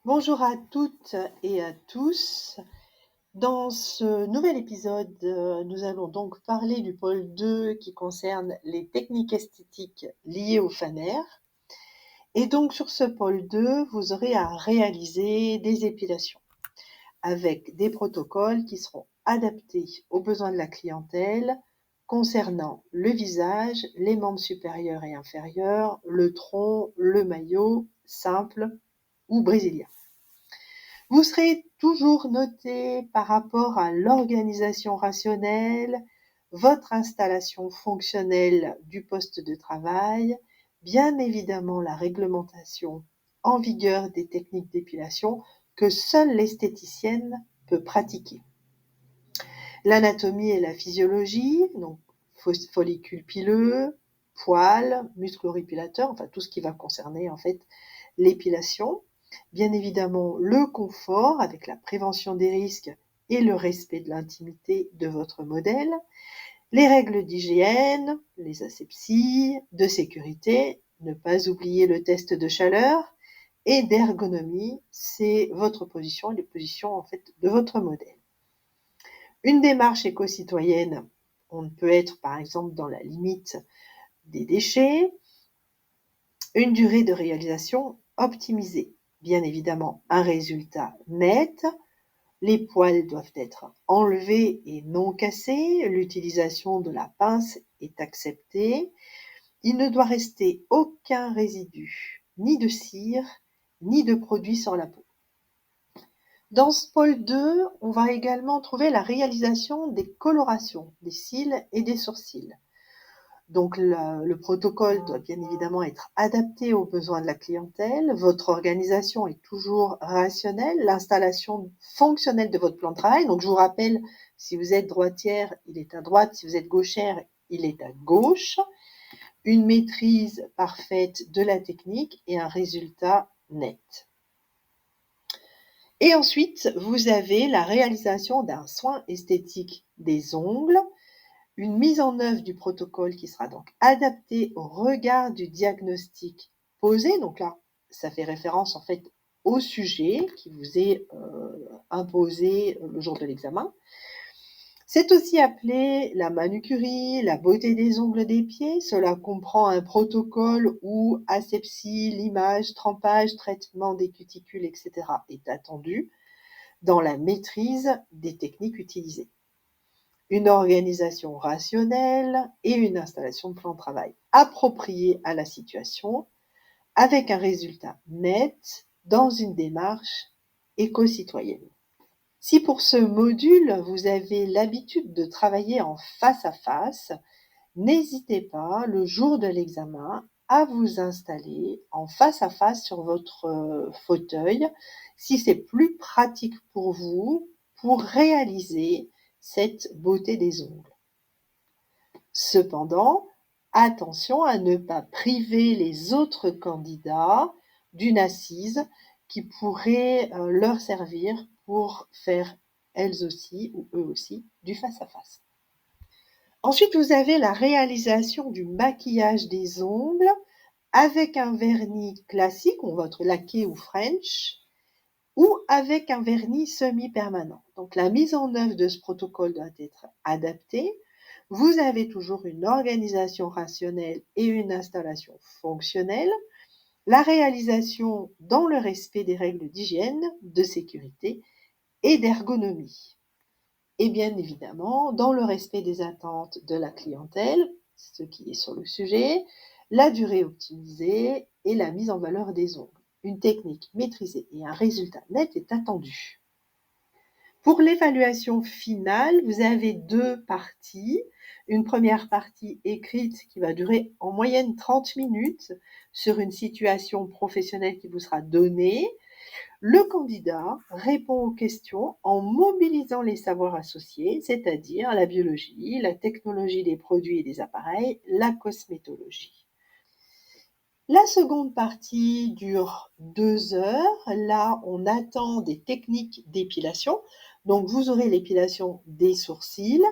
Bonjour à toutes et à tous. Dans ce nouvel épisode, nous allons donc parler du pôle 2 qui concerne les techniques esthétiques liées au FANER. Et donc sur ce pôle 2, vous aurez à réaliser des épilations avec des protocoles qui seront adaptés aux besoins de la clientèle concernant le visage, les membres supérieurs et inférieurs, le tronc, le maillot, simple ou brésilien. Vous serez toujours noté par rapport à l'organisation rationnelle, votre installation fonctionnelle du poste de travail, bien évidemment la réglementation en vigueur des techniques d'épilation que seule l'esthéticienne peut pratiquer. L'anatomie et la physiologie, donc follicules pileux, poils, muscles auriculateurs, enfin tout ce qui va concerner en fait l'épilation. Bien évidemment, le confort avec la prévention des risques et le respect de l'intimité de votre modèle, les règles d'hygiène, les asepsies, de sécurité, ne pas oublier le test de chaleur et d'ergonomie, c'est votre position et les positions en fait de votre modèle. Une démarche éco-citoyenne, on peut être par exemple dans la limite des déchets, une durée de réalisation optimisée, bien évidemment un résultat net, les poils doivent être enlevés et non cassés, l'utilisation de la pince est acceptée, il ne doit rester aucun résidu, ni de cire, ni de produit sur la peau. Dans ce pôle 2, on va également trouver la réalisation des colorations des cils et des sourcils. Donc le protocole doit bien évidemment être adapté aux besoins de la clientèle. Votre organisation est toujours rationnelle. L'installation fonctionnelle de votre plan de travail. Donc je vous rappelle, si vous êtes droitière, il est à droite. Si vous êtes gauchère, il est à gauche. Une maîtrise parfaite de la technique et un résultat net. Et ensuite, vous avez la réalisation d'un soin esthétique des ongles, une mise en œuvre du protocole qui sera donc adaptée au regard du diagnostic posé. Donc là, ça fait référence en fait au sujet qui vous est imposé le jour de l'examen. C'est aussi appelé la manucurie, la beauté des ongles des pieds. Cela comprend un protocole où asepsie, limage, trempage, traitement des cuticules, etc. est attendu dans la maîtrise des techniques utilisées. Une organisation rationnelle et une installation de plan de travail appropriée à la situation avec un résultat net dans une démarche éco-citoyenne. Si pour ce module, vous avez l'habitude de travailler en face à face, n'hésitez pas, le jour de l'examen, à vous installer en face à face sur votre fauteuil, si c'est plus pratique pour vous, pour réaliser cette beauté des ongles. Cependant, attention à ne pas priver les autres candidats d'une assise qui pourrait leur servir pour faire elles aussi ou eux aussi du face-à-face. Ensuite, vous avez la réalisation du maquillage des ongles avec un vernis classique, on va être laqué ou French, ou avec un vernis semi-permanent. Donc la mise en œuvre de ce protocole doit être adaptée. Vous avez toujours une organisation rationnelle et une installation fonctionnelle, la réalisation dans le respect des règles d'hygiène, de sécurité et d'ergonomie. Et bien évidemment, dans le respect des attentes de la clientèle, ce qui est sur le sujet, la durée optimisée et la mise en valeur des ongles. Une technique maîtrisée et un résultat net est attendu. Pour l'évaluation finale, vous avez deux parties. Une première partie écrite qui va durer en moyenne 30 minutes sur une situation professionnelle qui vous sera donnée. Le candidat répond aux questions en mobilisant les savoirs associés, c'est-à-dire la biologie, la technologie des produits et des appareils, la cosmétologie. La seconde partie dure 2 heures. Là, on attend des techniques d'épilation. Donc, vous aurez l'épilation des sourcils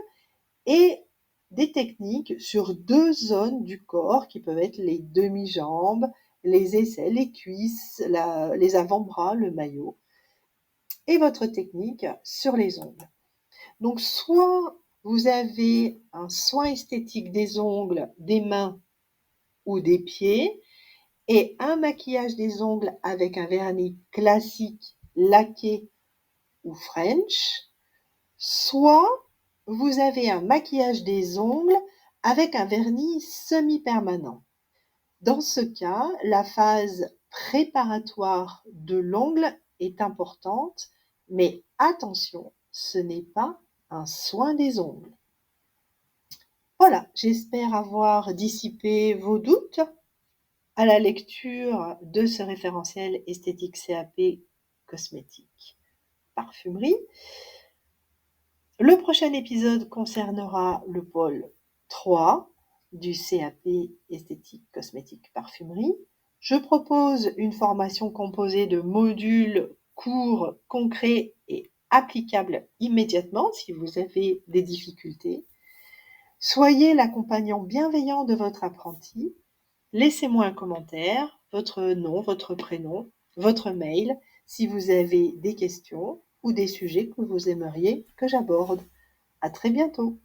et des techniques sur 2 zones du corps qui peuvent être les demi-jambes, les aisselles, les cuisses, les avant-bras, le maillot, et votre technique sur les ongles. Donc, soit vous avez un soin esthétique des ongles, des mains ou des pieds, et un maquillage des ongles avec un vernis classique, laqué ou French, soit vous avez un maquillage des ongles avec un vernis semi-permanent. Dans ce cas, la phase préparatoire de l'ongle est importante, mais attention, ce n'est pas un soin des ongles. Voilà, j'espère avoir dissipé vos doutes à la lecture de ce référentiel esthétique CAP cosmétique parfumerie. Le prochain épisode concernera le pôle 3 du CAP esthétique cosmétique parfumerie. Je propose une formation composée de modules courts, concrets et applicables immédiatement si vous avez des difficultés. Soyez l'accompagnant bienveillant de votre apprenti. Laissez-moi un commentaire, votre nom, votre prénom, votre mail, si vous avez des questions ou des sujets que vous aimeriez que j'aborde. À très bientôt.